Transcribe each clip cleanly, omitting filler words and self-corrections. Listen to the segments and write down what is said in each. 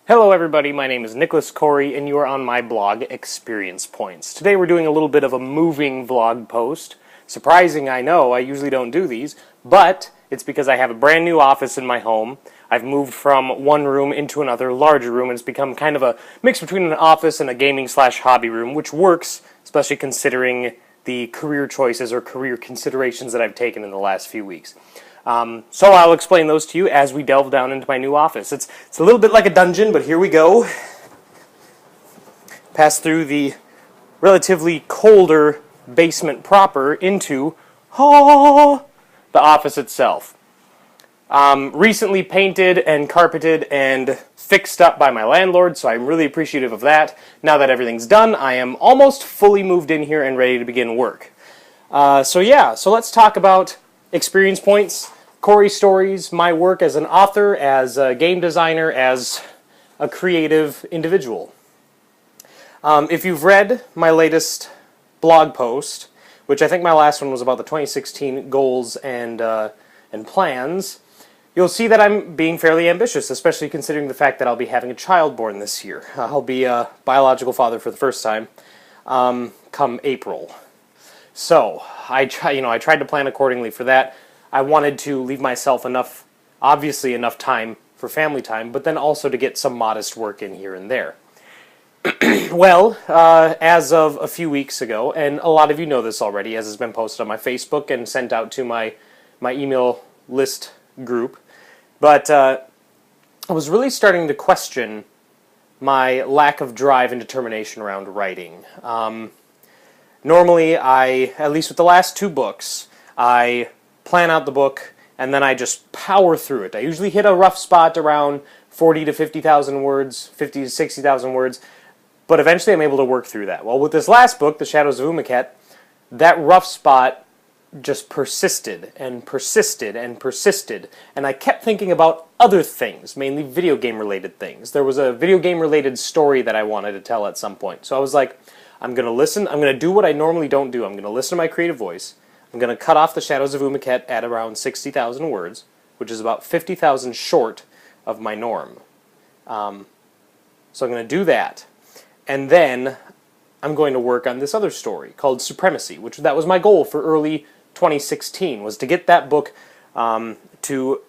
Hello everybody, my name is Nicholas Corey and you are on my blog, Experience Points. Today we're doing a little bit of a moving vlog post. Surprising, I know, I usually don't do these, but it's because I have a brand new office in my home. I've moved from one room into another larger room and it's become kind of a mix between an office and a gaming/hobby room, which works, especially considering the career choices or career considerations that I've taken in the last few weeks. So I'll explain those to you as we delve down into my new office. It's a little bit like a dungeon, but here we go. Pass through the relatively colder basement proper into the office itself. Recently painted and carpeted and fixed up by my landlord, so I'm really appreciative of that. Now that everything's done, I am almost fully moved in here and ready to begin work. So let's talk about Experience Points, Corey stories, my work as an author, as a game designer, as a creative individual. If you've read my latest blog post, which I think my last one was about the 2016 goals and plans, you'll see that I'm being fairly ambitious, especially considering the fact that I'll be having a child born this year. I'll be a biological father for the first time come April. So I tried to plan accordingly for that. I wanted to leave myself enough time for family time, but then also to get some modest work in here and there. Well, as of a few weeks ago, and a lot of you know this already, as has been posted on my Facebook and sent out to my email list group, but I was really starting to question my lack of drive and determination around writing. Normally, at least with the last two books, I plan out the book and then I just power through it. I usually hit a rough spot around 40 to 50,000 words, 50 to 60,000 words, but eventually I'm able to work through that. Well, with this last book, The Shadows of Umaket, that rough spot just persisted and persisted and persisted, and I kept thinking about other things, mainly video game related things. There was a video game related story that I wanted to tell at some point, so I was like, I'm going to listen, I'm going to do what I normally don't do. I'm going to listen to my creative voice. I'm going to cut off The Shadows of Umaket at around 60,000 words, which is about 50,000 short of my norm. So I'm going to do that. And then I'm going to work on this other story called Supremacy, which that was my goal for early 2016, was to get that book to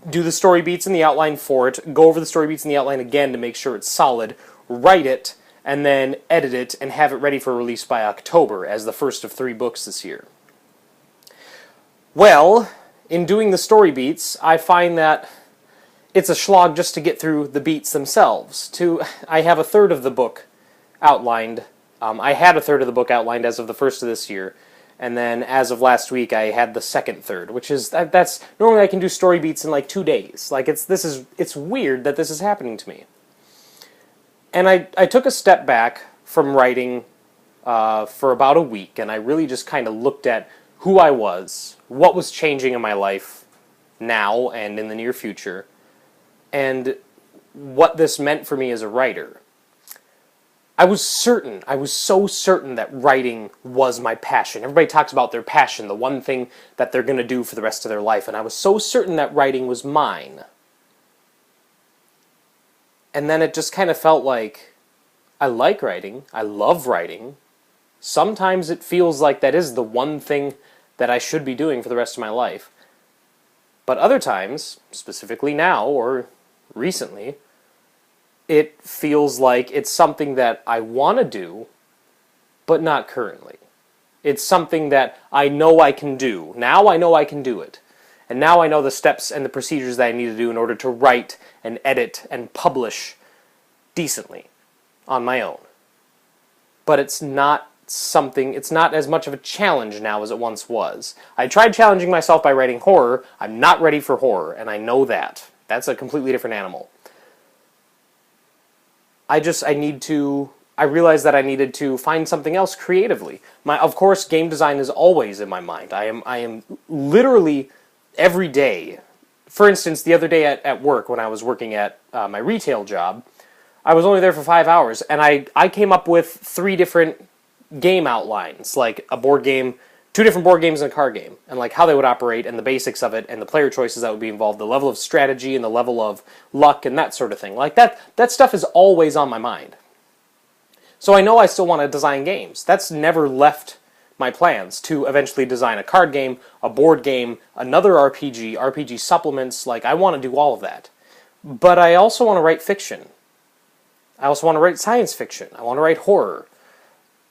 do the story beats and the outline for it, go over the story beats and the outline again to make sure it's solid, write it, and then edit it and have it ready for release by October as the first of 3 books this year. Well, in doing the story beats, I find that it's a slog just to get through the beats themselves. I have a third of the book outlined. I had a third of the book outlined as of the first of this year, and then as of last week I had the second third, which is that's normally I can do story beats in like 2 days. Like it's weird that this is happening to me. And I took a step back from writing for about a week, and I really just kind of looked at who I was, what was changing in my life now and in the near future, and what this meant for me as a writer. I was so certain that writing was my passion. Everybody talks about their passion, the one thing that they're going to do for the rest of their life, and I was so certain that writing was mine. And then it just kind of felt like, I like writing, I love writing. Sometimes it feels like that is the one thing that I should be doing for the rest of my life. But other times, specifically now or recently, it feels like it's something that I want to do, but not currently. It's something that I know I can do. Now I know I can do it. And now I know the steps and the procedures that I need to do in order to write and edit and publish decently on my own. But it's not as much of a challenge now as it once was. I tried challenging myself by writing horror. I'm not ready for horror, and I know that. That's a completely different animal. I realized that I needed to find something else creatively. Of course, game design is always in my mind. I am literally every day. For instance, the other day at work, when I was working at my retail job, I was only there for 5 hours, and I came up with 3 different game outlines, like a board game two different board games and a card game, and like how they would operate and the basics of it and the player choices that would be involved, the level of strategy and the level of luck and that sort of thing. Like that stuff is always on my mind. So I know I still want to design games. That's never left my plans to eventually design a card game, a board game, another RPG supplements. Like, I want to do all of that. But I also want to write fiction. I also want to write science fiction. I want to write horror.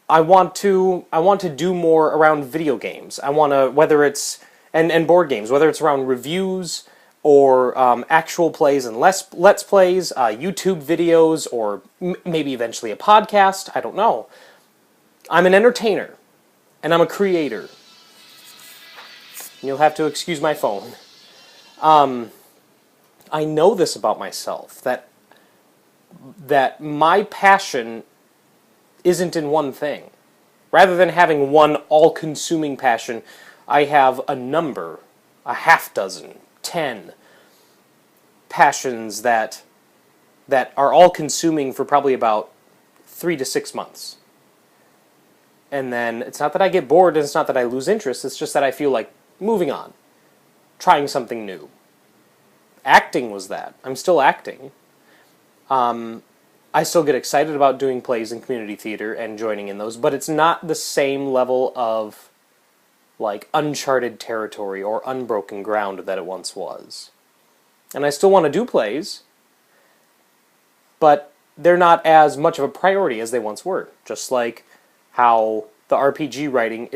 I want to do more around video games. I want to, whether it's, and board games, whether it's around reviews or actual plays and let's plays, YouTube videos, or maybe eventually a podcast. I don't know. I'm an entertainer, and I'm a creator. You'll have to excuse my phone. I know this about myself, that my passion isn't in one thing. Rather than having one all-consuming passion, I have a number, a half dozen, 10 passions that are all-consuming for probably about 3 to 6 months. And then it's not that I get bored, and it's not that I lose interest, it's just that I feel like moving on, trying something new. Acting was that. I'm still acting. I still get excited about doing plays in community theater and joining in those, but it's not the same level of like uncharted territory or unbroken ground that it once was. And I still want to do plays, but they're not as much of a priority as they once were. Just like how the RPG writing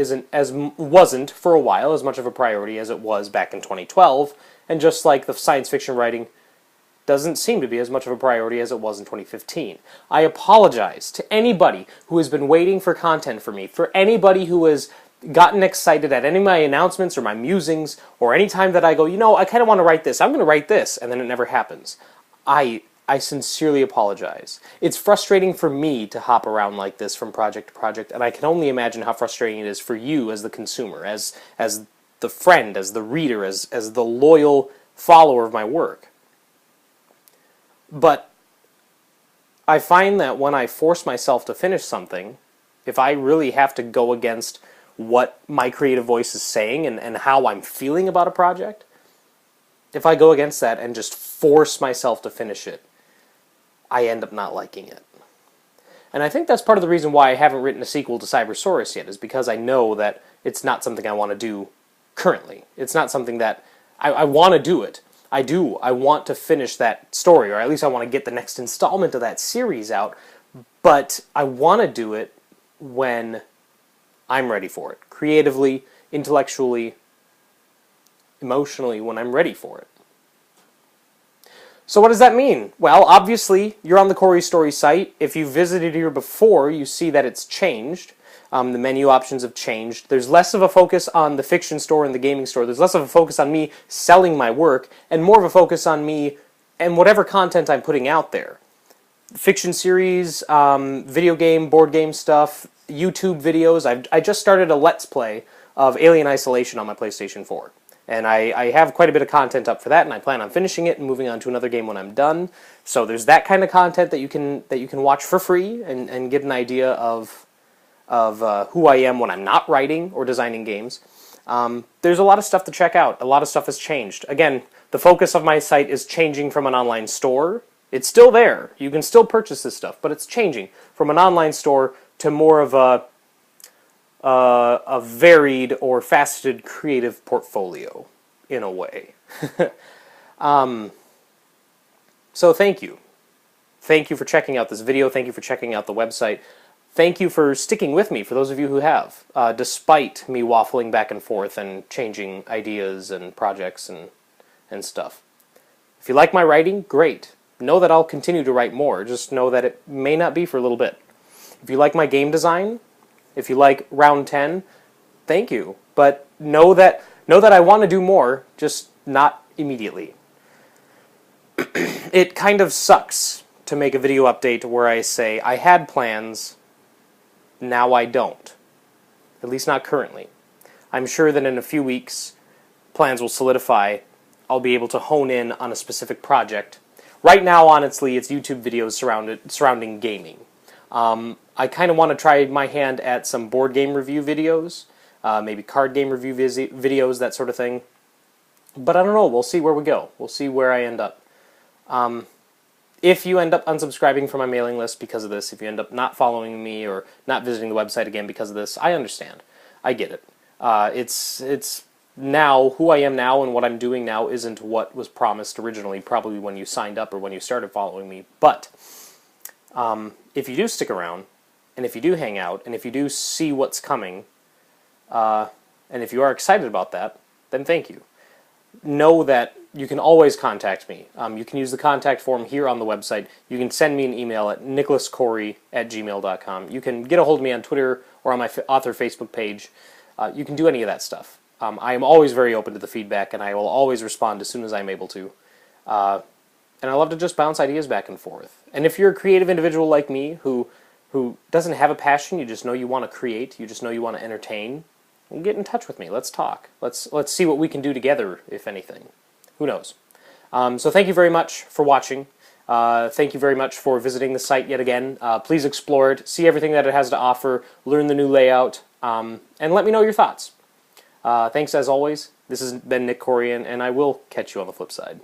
wasn't for a while as much of a priority as it was back in 2012, and just like the science fiction writing doesn't seem to be as much of a priority as it was in 2015. I apologize to anybody who has been waiting for content from me, for anybody who has gotten excited at any of my announcements or my musings, or any time that I go, you know, I kind of want to write this, I'm going to write this, and then it never happens. I sincerely apologize. It's frustrating for me to hop around like this from project to project, and I can only imagine how frustrating it is for you as the consumer, as the friend, as the reader, as the loyal follower of my work. But I find that when I force myself to finish something, if I really have to go against what my creative voice is saying and how I'm feeling about a project, if I go against that and just force myself to finish it, I end up not liking it. And I think that's part of the reason why I haven't written a sequel to Cybersaurus yet, is because I know that it's not something I want to do currently. It's not something that I want to do it. I do. I want to finish that story, or at least I want to get the next installment of that series out, but I want to do it when I'm ready for it. Creatively, intellectually, emotionally, when I'm ready for it. So what does that mean? Well, obviously, you're on the Corey Story site. If you visited here before, you see that it's changed. The menu options have changed. There's less of a focus on the fiction store and the gaming store. There's less of a focus on me selling my work, and more of a focus on me and whatever content I'm putting out there. Fiction series, video game, board game stuff, YouTube videos. I just started a Let's Play of Alien Isolation on my PlayStation 4. And I have quite a bit of content up for that, and I plan on finishing it and moving on to another game when I'm done. So there's that kind of content that you can watch for free and get an idea of who I am when I'm not writing or designing games. There's a lot of stuff to check out. A lot of stuff has changed. Again, the focus of my site is changing from an online store. It's still there. You can still purchase this stuff, but it's changing from an online store to more of a varied or faceted creative portfolio, in a way. So thank you. Thank you for checking out this video. Thank you for checking out the website. Thank you for sticking with me, for those of you who have, despite me waffling back and forth and changing ideas and projects and stuff. If you like my writing, great. Know that I'll continue to write more. Just know that it may not be for a little bit. If you like my game design, if you like Round 10, thank you. But know that I want to do more, just not immediately. It kind of sucks to make a video update where I say, I had plans, now I don't. At least not currently. I'm sure that in a few weeks, plans will solidify. I'll be able to hone in on a specific project. Right now, honestly, it's YouTube videos surrounding gaming. I kind of want to try my hand at some board game review videos. maybe card game review videos, that sort of thing. But I don't know, we'll see where we go. We'll see where I end up. If you end up unsubscribing from my mailing list because of this, if you end up not following me or not visiting the website again because of this, I understand. I get it. It's now, who I am now and what I'm doing now isn't what was promised originally, probably when you signed up or when you started following me. But if you do stick around, and if you do hang out, and if you do see what's coming, and if you are excited about that, then thank you. Know that you can always contact me. You can use the contact form here on the website. You can send me an email at nicholascorey@gmail.com. You can get a hold of me on Twitter or on my author Facebook page. You can do any of that stuff. I am always very open to the feedback, and I will always respond as soon as I'm able to. And I love to just bounce ideas back and forth. And if you're a creative individual like me who doesn't have a passion, you just know you want to create, you just know you want to entertain, well, get in touch with me. Let's talk. Let's see what we can do together, if anything. Who knows? So thank you very much for watching. Thank you very much for visiting the site yet again. Please explore it, see everything that it has to offer, learn the new layout, and let me know your thoughts. Thanks as always. This has been Nick Corey, and I will catch you on the flip side.